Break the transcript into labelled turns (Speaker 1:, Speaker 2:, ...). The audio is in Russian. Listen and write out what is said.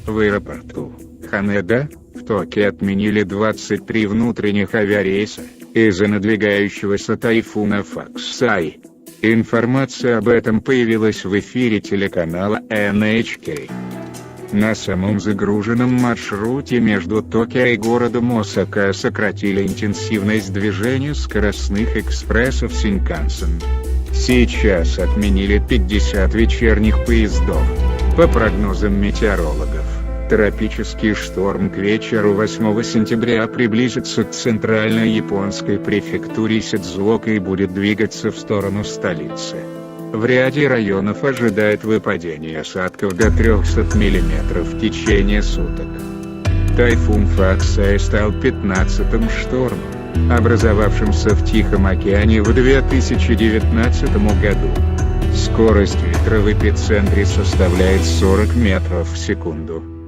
Speaker 1: В аэропорту Ханеда в Токио отменили 23 внутренних авиарейса из-за надвигающегося тайфуна Факсай. Информация об этом появилась в эфире телеканала NHK. На самом загруженном маршруте между Токио и городом Осака сократили интенсивность движения скоростных экспрессов Синкансен. Сейчас отменили 50 вечерних поездов. По прогнозам метеорологов, тропический шторм к вечеру 8 сентября приблизится к центральной японской префектуре Сидзуока и будет двигаться в сторону столицы. В ряде районов ожидает выпадение осадков до 300 мм в течение суток. Тайфун Факсай стал 15-м штормом, образовавшимся в Тихом океане в 2019 году. Скорость ветра в эпицентре составляет 40 метров в секунду.